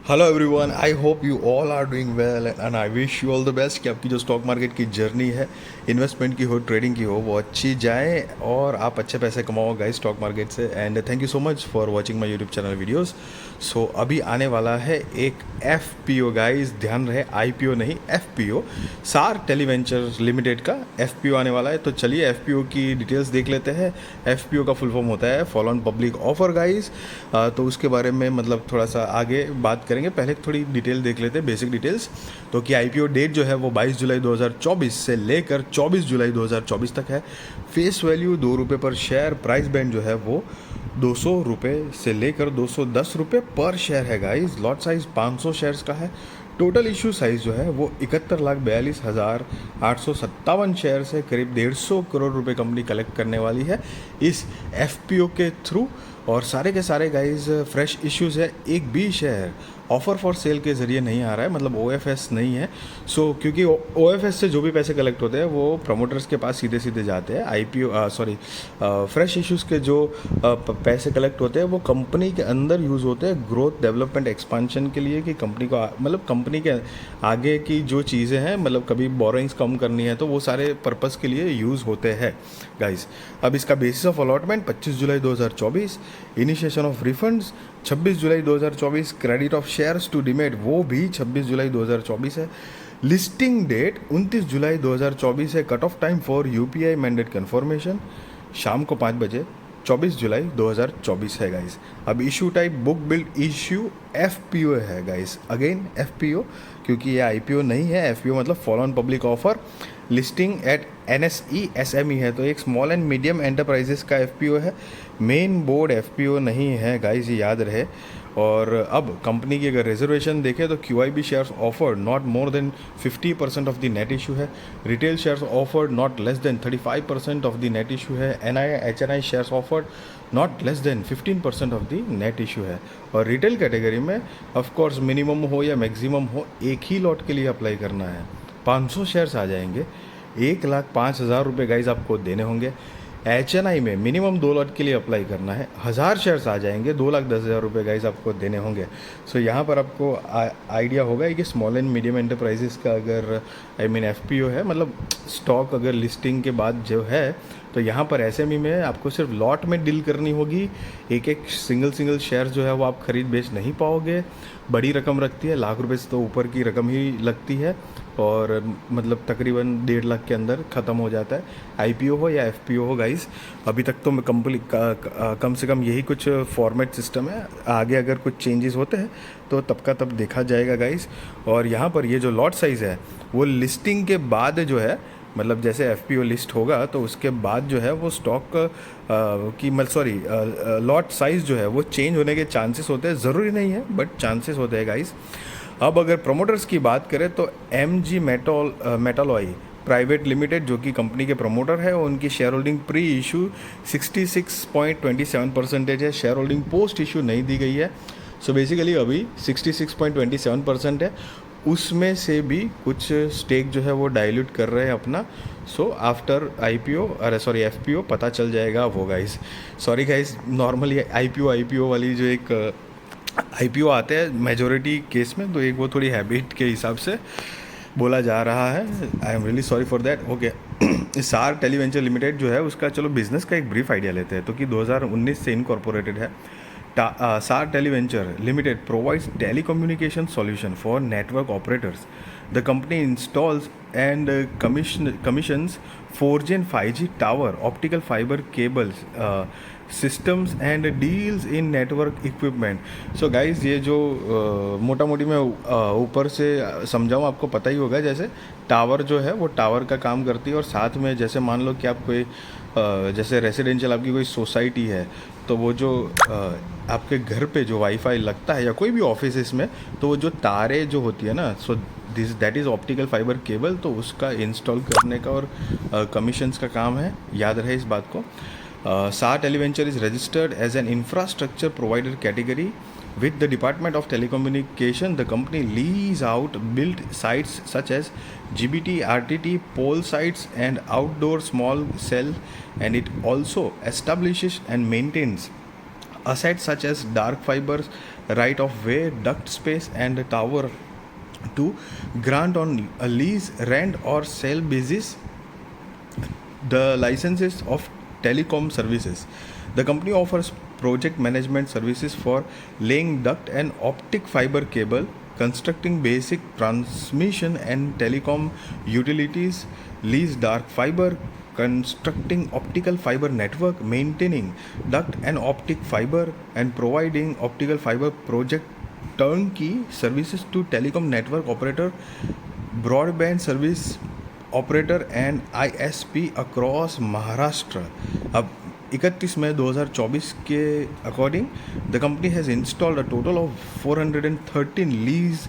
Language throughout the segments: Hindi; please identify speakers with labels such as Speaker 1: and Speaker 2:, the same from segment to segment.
Speaker 1: Hello everyone, I hope you all are doing well and I wish you all the best कि आपकी जो स्टॉक मार्केट की जर्नी है, इन्वेस्टमेंट की हो, ट्रेडिंग की हो, वो अच्छी जाए और आप अच्छे पैसे कमाओ गाइस स्टॉक मार्केट से। And thank you so much for watching my YouTube channel videos. So अभी आने वाला है एक एफ गाइस, ध्यान रहे, IPO नहीं, FPO, सार टेलीवेंचर लिमिटेड का FPO आने वाला है। तो चलिए FPO की डिटेल्स देख लेते हैं। FPO का फुल फॉर्म होता है follow on public offer guys. तो उसके बारे में मतलब थोड़ा सा आगे बात करेंगे, पहले थोड़ी डिटेल देख लेते हैं, बेसिक डिटेल्स। तो कि IPO डेट जो है वो 22 जुलाई 2024 से लेकर 24 जुलाई 2024 तक है। फेस वैल्यू ₹2 पर शेयर, प्राइस बैंड जो है वो ₹200 से लेकर ₹210 पर शेयर है गाइस। लॉट साइज 500 शेयर्स का है। टोटल इशू साइज़ जो है वो 71,42,857 शेयर से करीब 150 करोड़ रुपए कंपनी कलेक्ट करने वाली है इस FPO के थ्रू। और सारे के सारे गाइस फ्रेश इश्यूज़ है, एक भी शेयर ऑफ़र फॉर सेल के ज़रिए नहीं आ रहा है, मतलब OFS नहीं है। सो क्योंकि OFS से जो भी पैसे कलेक्ट होते हैं वो प्रमोटर्स के पास सीधे सीधे जाते हैं। फ्रेश इश्यूज़ के जो पैसे कलेक्ट होते हैं वो कंपनी के अंदर यूज़ होते हैं ग्रोथ, डेवलपमेंट, एक्सपांशन के लिए, कि कंपनी को मतलब कंपनी के आगे की जो चीज़ें हैं, मतलब कभी बोरोइंग्स कम करनी है तो वो सारे पर्पज़ के लिए यूज़ होते हैं गाइस। अब इसका basis of allotment 25 July 2024, initiation of refunds 26 July 2024, credit of shares to demat वो भी 26 जुलाई 2024 है। लिस्टिंग डेट 29 जुलाई 2024 है। Cut off time for UPI mandate confirmation शाम को 5 बजे 24 जुलाई 2024 है गाइस। अब issue type book build issue FPO है गाइस, अगेन FPO, क्योंकि ये IPO नहीं है। FPO मतलब follow on public offer, listing at NSE SME है, तो एक स्मॉल एंड मीडियम एंटरप्राइजेस का FPO है। मेन बोर्ड FPO नहीं है गाइस, ये याद रहे। और अब कंपनी की अगर रिजर्वेशन देखें तो QIB shares offered not more than 50% of the net issue है। Retail shares offered not less than 35% of the net issue है। HNI shares offered not less than 15% of the net issue है। और रिटेल कैटेगरी में ऑफकोर्स मिनिमम हो या मैक्सिमम हो, एक ही लॉट के लिए अप्लाई करना है। 500 शेयर्स आ जाएंगे, 1,05,000 रुपये गाइज आपको देने होंगे। HNI में मिनिमम 2 लॉट के लिए अप्लाई करना है, 1000 शेयर्स आ जाएंगे, 2,10,000 रुपये गाइज आपको देने होंगे। सो यहाँ पर आपको आइडिया होगा कि स्मॉल एंड मीडियम एंटरप्राइजेस का अगर FPO है, मतलब स्टॉक अगर लिस्टिंग के बाद जो है, तो यहाँ पर SME में आपको सिर्फ लॉट में डील करनी होगी। एक एक सिंगल शेयर जो है वो आप खरीद बेच नहीं पाओगे। बड़ी रकम रखती है, लाख रुपए से तो ऊपर की रकम ही लगती है, और मतलब तकरीबन 1.5 लाख के अंदर ख़त्म हो जाता है। IPO हो या FPO हो गाइस। अभी तक तो कम से कम यही कुछ फॉर्मेट सिस्टम है। आगे अगर कुछ चेंजेस होते हैं तो तब का तब देखा जाएगा गाइस। और यहाँ पर ये जो लॉट साइज़ है वो लिस्टिंग के बाद जो है, मतलब जैसे FPO लिस्ट होगा तो उसके बाद जो है वो स्टॉक की लॉट साइज़ जो है वो चेंज होने के चांसेस होते हैं, ज़रूरी नहीं है बट चांसेस होते हैं गाइस। अब अगर प्रमोटर्स की बात करें तो MG मेटालॉय प्राइवेट लिमिटेड, जो कि कंपनी के प्रमोटर है, उनकी शेयर होल्डिंग प्री इशू 66.27% है। शेयर होल्डिंग पोस्ट इशू नहीं दी गई है। सो बेसिकली अभी 66.27% है। उसमें से भी कुछ स्टेक जो है वो डाइल्यूट कर रहे हैं अपना। सो आफ्टर FPO पता चल जाएगा वो guys. Sorry guys, normally IPO वाली जो एक IPO आते हैं मेजोरिटी केस में, तो एक वो थोड़ी हैबिट के हिसाब से बोला जा रहा है। I am really sorry for that. Okay, सार टेलीवेंचर लिमिटेड जो है उसका चलो बिजनेस का एक ब्रीफ आइडिया लेते हैं। तो कि 2019 से इनकॉर्पोरेटेड है। SAR Televenture Limited provides telecommunication solution for network operators. The company installs and commissions 4G and 5G tower, optical fiber cables, systems and deals in network equipment. So guys, ये जो मोटा मोटी मैं ऊपर से समझाऊँ, आपको पता ही होगा, जैसे टावर जो है वो टावर का काम करती है, और साथ में जैसे मान लो कि आप कोई जैसे रेसिडेंशियल आपकी कोई सोसाइटी है, तो वो जो आपके घर पे जो वाईफाई लगता है या कोई भी ऑफिस में, तो वो जो तारे जो होती है ना, सो that is optical fibre cable, तो उसका इंस्टॉल करने का और कमीशंस का काम है। याद रहे इस बात को। SAR Televenture is registered as an infrastructure provider category with the Department of Telecommunication. The company lease out built sites such as GBT, RTT, pole sites and outdoor small cell, and it also establishes and maintains assets such as dark fibers, right of way, duct space, and tower to grant on a lease, rent, or sale basis the licenses of telecom services. The company offers project management services for laying duct and optic fiber cable, constructing basic transmission and telecom utilities, lease dark fiber, constructing optical fiber network, maintaining duct and optic fiber, and providing optical fiber project turnkey services to telecom network operator, broadband service operator and ISP across Maharashtra. अब 31 मई 2024 के according the company has installed a total of 413 lease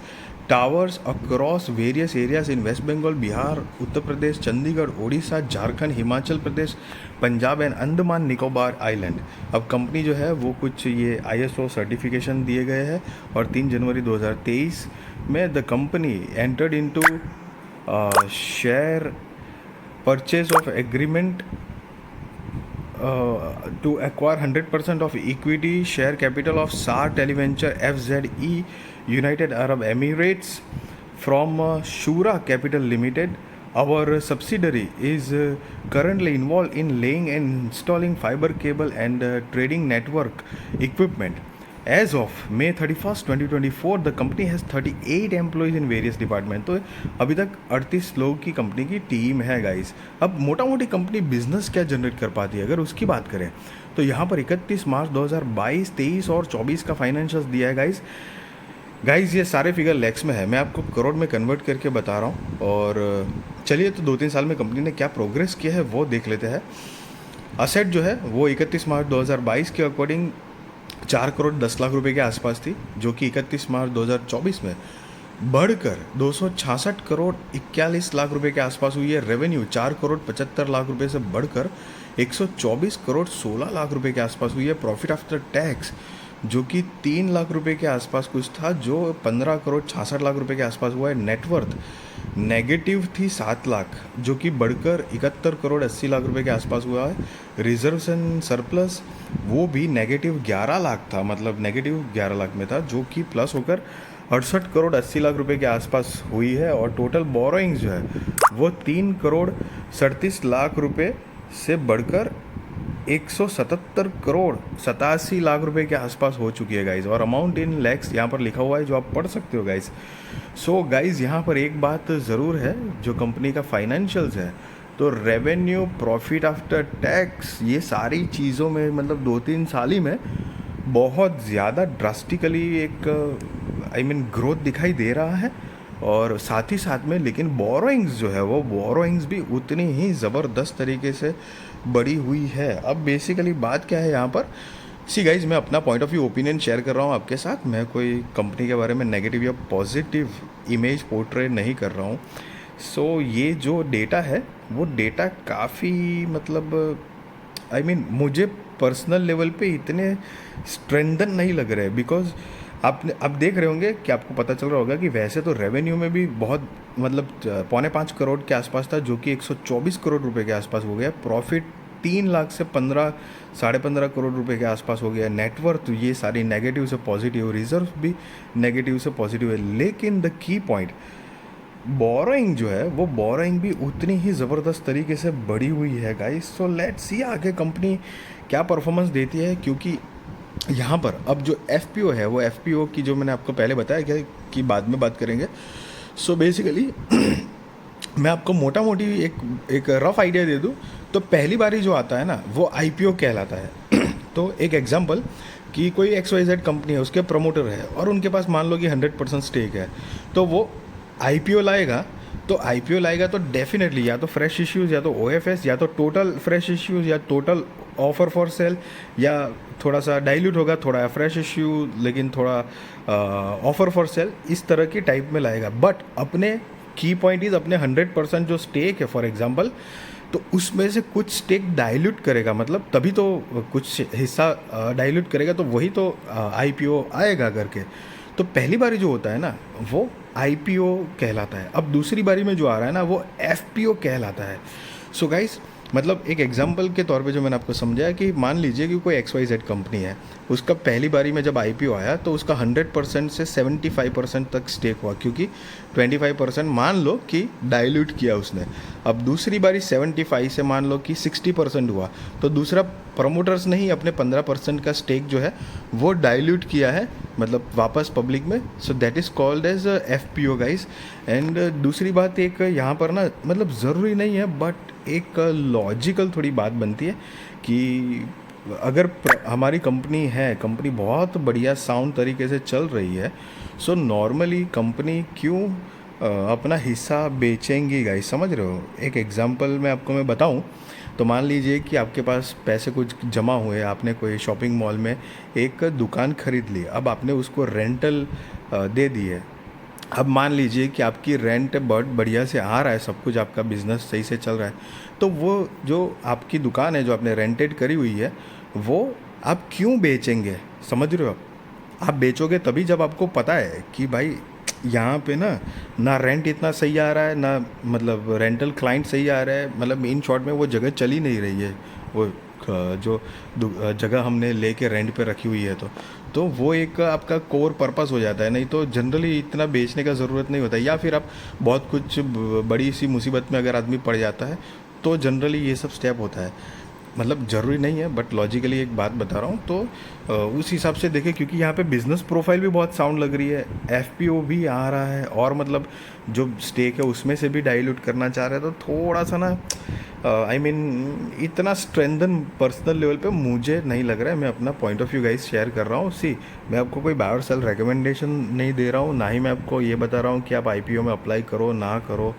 Speaker 1: towers across various areas in West Bengal, Bihar, Uttar Pradesh, Chandigarh, Odisha, Jharkhand, Himachal Pradesh, Punjab and Andaman Nicobar island. अब कंपनी जो है वो कुछ ये ISO सर्टिफिकेशन दिए गए हैं और 3 जनवरी 2023 में the company entered into share purchase of agreement to acquire 100% of equity share capital of SAR Televenture FZE United Arab Emirates from Shura Capital Limited. Our subsidiary is currently involved in laying and installing fiber cable and trading network equipment. As of May 31st, 2024, the company has 38 employees in various department. तो अभी तक 38 लोगों की कंपनी की टीम है गाइस. अब मोटा मोटी कंपनी बिजनेस क्या जनरेट कर पाती है अगर उसकी बात करें तो यहाँ पर 31 मार्च 2022, 23 और 24 का फाइनेंशियल्स दिया है गाइस. ये सारे फिगर लैक्स में है, मैं आपको करोड़ में कन्वर्ट करके बता रहा हूँ. और चलिए तो 2-3 साल में कंपनी ने क्या प्रोग्रेस किया है वो देख लेते हैं. असेट जो है वो 31 मार्च 2022 के अकॉर्डिंग 4 करोड़ 10 लाख रुपए के आसपास थी, जो कि 31 मार्च 2024 में बढ़कर 266 करोड़ 41 लाख रुपए के आसपास हुई है. रेवेन्यू 4 करोड़ 75 लाख रुपए से बढ़कर 124 करोड़ 16 लाख रुपए के आसपास हुई है. प्रॉफिट आफ्टर टैक्स जो कि 3 लाख रुपए के आसपास कुछ था, जो 15 करोड़ 66 लाख रुपए के आसपास हुआ है. नेटवर्थ नेगेटिव थी 7 लाख, जो कि बढ़कर 71 करोड़ 80 लाख रुपए के आसपास हुआ है. रिजर्व्स एंड सरप्लस वो भी नेगेटिव 11 लाख था, मतलब नेगेटिव 11 लाख में था, जो कि प्लस होकर 68 करोड़ 80 लाख रुपए के आसपास हुई है. और टोटल बोरोइंग्स जो है वो 3 करोड़ 37 लाख रुपए से बढ़कर 177 करोड़ 87 लाख रुपए के आसपास हो चुकी है गाइज. और अमाउंट इन लैक्स यहाँ पर लिखा हुआ है जो आप पढ़ सकते हो गाइज. सो गाइज यहाँ पर एक बात ज़रूर है, जो कंपनी का फाइनेंशियल्स है तो रेवेन्यू, प्रॉफिट आफ्टर टैक्स, ये सारी चीज़ों में मतलब 2-3 साल ही में बहुत ज़्यादा ड्रास्टिकली एक ग्रोथ दिखाई दे रहा है. और साथ ही साथ में लेकिन बोरोइंग्स जो है वो बोरोइंग्स भी उतनी ही ज़बरदस्त तरीके से बढ़ी हुई है. अब बेसिकली बात क्या है यहाँ पर, सी गाइज मैं अपना point of view opinion share कर रहा हूँ आपके साथ. मैं कोई कंपनी के बारे में नेगेटिव या पॉजिटिव इमेज पोर्ट्रे नहीं कर रहा हूँ. सो ये जो डेटा है वो डेटा काफ़ी मतलब मुझे पर्सनल लेवल पे इतने स्ट्रेंथन नहीं लग रहे, बिकॉज आपने अब देख रहे होंगे कि आपको पता चल रहा होगा कि वैसे तो रेवेन्यू में भी बहुत मतलब 4.25 करोड़ के आसपास था, जो कि 124 करोड़ रुपए के आसपास हो गया. प्रॉफिट 3 लाख से 15-15.5 करोड़ रुपए के आसपास हो गया. नेटवर्थ ये सारी नेगेटिव से पॉजिटिव, रिजर्व भी नेगेटिव से पॉजिटिव है. लेकिन द की पॉइंट बोरोइंग जो है वो बोरोइंग भी उतनी ही ज़बरदस्त तरीके से बढ़ी हुई है गाइस. सो लेट्स सी आगे कंपनी क्या परफॉर्मेंस देती है, क्योंकि यहाँ पर अब जो FPO है वो FPO की जो मैंने आपको पहले बताया क्या कि बाद में बात करेंगे. सो बेसिकली मैं आपको मोटा मोटी एक रफ आइडिया दे दूँ तो पहली बारी जो आता है ना वो IPO कहलाता है. तो एक एग्जांपल कि कोई XYZ कंपनी है, उसके प्रमोटर है और उनके पास मान लो कि 100% स्टेक है, तो वो IPO लाएगा. तो IPO लाएगा तो डेफिनेटली या तो फ्रेश इश्यूज़ या तो OFS या तो टोटल फ्रेश इश्यूज़ या टोटल ऑफर फॉर सेल, या थोड़ा सा डाइल्यूट होगा, थोड़ा फ्रेश इश्यू लेकिन थोड़ा ऑफर फॉर सेल, इस तरह की टाइप में लाएगा. बट अपने की पॉइंट इज़ अपने 100% जो स्टेक है फॉर एग्जांपल, तो उसमें से कुछ स्टेक डाइल्यूट करेगा, मतलब तभी तो कुछ हिस्सा डाइल्यूट करेगा, तो वही तो IPO आएगा करके. तो पहली बारी जो होता है ना वो IPO कहलाता है. अब दूसरी बारी में जो आ रहा है ना वो FPO कहलाता है. सो गाइस मतलब एक एग्जांपल के तौर पे जो मैंने आपको समझाया कि मान लीजिए कि कोई XYZ कंपनी है, उसका पहली बारी में जब IPO आया तो उसका 100% से 75% तक स्टेक हुआ, क्योंकि 25% मान लो कि डाइल्यूट किया उसने। अब दूसरी बारी 75 से मान लो कि 60% हुआ, तो दूसरा प्रमोटर्स ने ही अपने 15% का स्टेक जो है वो डाइल्यूट किया है, मतलब वापस पब्लिक में। So that is called as FPO guys. And दूसरी बात एक यहाँ पर ना, मतलब ज़रूरी नहीं है बट एक लॉजिकल थोड़ी बात बनती है कि अगर हमारी कंपनी बहुत बढ़िया साउंड तरीके से चल रही है, सो नॉर्मली कंपनी क्यों अपना हिस्सा बेचेंगी गाइस, समझ रहे हो। एक एग्जांपल मैं बताऊं तो मान लीजिए कि आपके पास पैसे कुछ जमा हुए, आपने कोई शॉपिंग मॉल में एक दुकान खरीद ली, अब आपने उसको रेंटल दे दी है। अब मान लीजिए कि आपकी रेंट बहुत बढ़िया से आ रहा है, सब कुछ आपका बिज़नेस सही से चल रहा है, तो वो जो आपकी दुकान है जो आपने रेंटेड करी हुई है वो आप क्यों बेचेंगे, समझ रहे हो आप बेचोगे तभी जब आपको पता है कि भाई यहाँ पे ना रेंट इतना सही आ रहा है, ना मतलब रेंटल क्लाइंट सही आ रहा है, मतलब इन शॉर्ट में वो जगह चल ही नहीं रही है, वो जो जगह हमने लेके रेंट पे रखी हुई है, तो वो एक आपका कोर पर्पस हो जाता है। नहीं तो जनरली इतना बेचने का ज़रूरत नहीं होता, या फिर आप बहुत कुछ बड़ी सी मुसीबत में अगर आदमी पड़ जाता है तो जनरली ये सब स्टेप होता है। मतलब ज़रूरी नहीं है बट लॉजिकली एक बात बता रहा हूँ, तो उस हिसाब से देखें, क्योंकि यहाँ पे बिज़नेस प्रोफाइल भी बहुत साउंड लग रही है, FPO भी आ रहा है, और मतलब जो स्टेक है उसमें से भी डाइल्यूट करना चाह रहे हैं, तो थोड़ा सा ना आई मीन इतना स्ट्रेंथन पर्सनल लेवल पे मुझे नहीं लग रहा है। मैं अपना point of view guys share कर रहा हूँ। सी, मैं आपको कोई बाय और सेल रिकमेंडेशन नहीं दे रहा हूँ, ना ही मैं आपको ये बता रहा हूँ कि आप IPO में अप्लाई करो ना करो,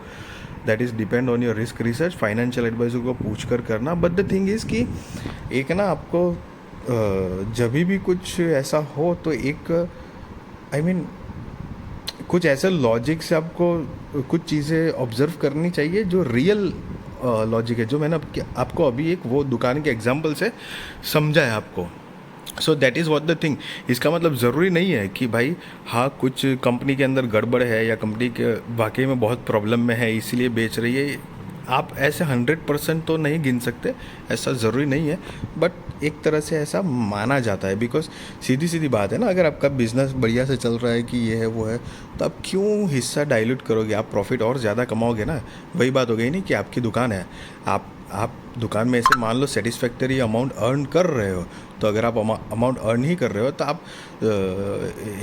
Speaker 1: that is depend on your risk research, financial advisor को पूछ कर करना। बट द थिंग इज़ कि एक ना आपको जब भी कुछ ऐसा हो तो एक आई मीन कुछ ऐसे लॉजिक से आपको कुछ चीज़ें ऑब्जर्व करनी चाहिए जो रियल लॉजिक है, जो मैंने आपको अभी एक वो दुकान के एग्जांपल से समझा है आपको। सो that is what the thing. इसका मतलब ज़रूरी नहीं है कि भाई हाँ कुछ कंपनी के अंदर गड़बड़ है या कंपनी के वाकई में बहुत प्रॉब्लम में है इसीलिए बेच रही है, आप ऐसे 100% तो नहीं गिन सकते, ऐसा ज़रूरी नहीं है, बट एक तरह से ऐसा माना जाता है। बिकॉज सीधी सीधी बात है ना, अगर आपका बिजनेस बढ़िया से चल रहा है कि ये है वो है, तो आप क्यों हिस्सा डाइल्यूट करोगे, आप प्रॉफिट और ज़्यादा कमाओगे ना। वही बात हो गई नहीं कि आपकी दुकान है, आप दुकान में से मान लो सेटिस्फैक्टरी अमाउंट अर्न कर रहे हो, तो अगर आप अमाउंट अर्न ही कर रहे हो तो आप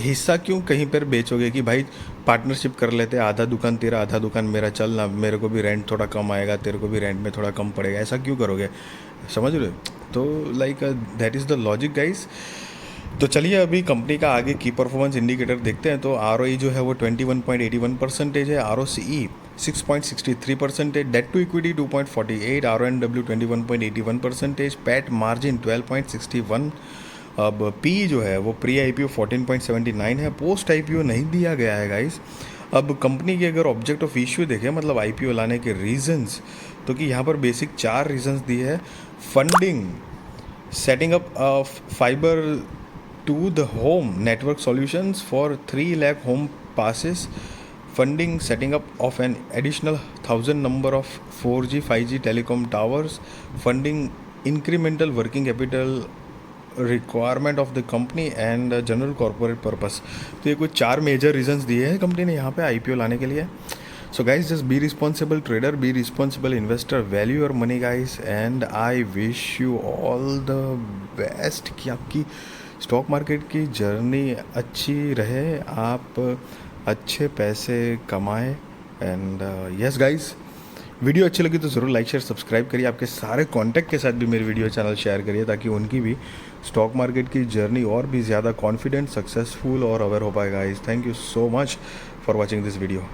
Speaker 1: हिस्सा क्यों कहीं पर बेचोगे कि भाई पार्टनरशिप कर लेते, आधा दुकान तेरा आधा दुकान मेरा, चल ना मेरे को भी रेंट थोड़ा कम आएगा, तेरे को भी रेंट में थोड़ा कम पड़ेगा, ऐसा क्यों करोगे, समझ रहे हो। तो like that is the logic guys. तो चलिए अभी कंपनी का आगे की परफॉर्मेंस इंडिकेटर देखते हैं। तो ROE जो है वो 21.81% है, ROCE 6.63%, debt to equity 2.48, RONW 21.81%, PAT margin 12.61। अब पी जो है वो प्री IPO 14.79 है, पोस्ट IPO नहीं दिया गया है गाइस। अब कंपनी के अगर ऑब्जेक्ट ऑफ इश्यू देखें, मतलब IPO लाने के रीजंस, तो कि यहाँ पर बेसिक 4 रीजंस दिए हैं। Funding, setting up of fiber to the home network solutions for 3 lakh home passes, funding setting up of an additional 1000 number of 4G 5G telecom towers, funding incremental working capital requirement of the company and general corporate purpose. तो ये कुछ 4 मेजर रीजंस दिए हैं कंपनी ने यहाँ पे IPO लाने के लिए। So guys, just be responsible trader, be responsible investor, value your money guys, and I wish you all the best कि आपकी स्टॉक मार्केट की जर्नी अच्छी रहे, आप अच्छे पैसे कमाएं। एंड यस गाइस, वीडियो अच्छी लगी तो ज़रूर लाइक शेयर सब्सक्राइब करिए, आपके सारे कॉन्टैक्ट के साथ भी मेरी वीडियो चैनल शेयर करिए ताकि उनकी भी स्टॉक मार्केट की जर्नी और भी ज़्यादा कॉन्फिडेंट, सक्सेसफुल और अवेयर हो पाए guys. Thank you so much for watching this video.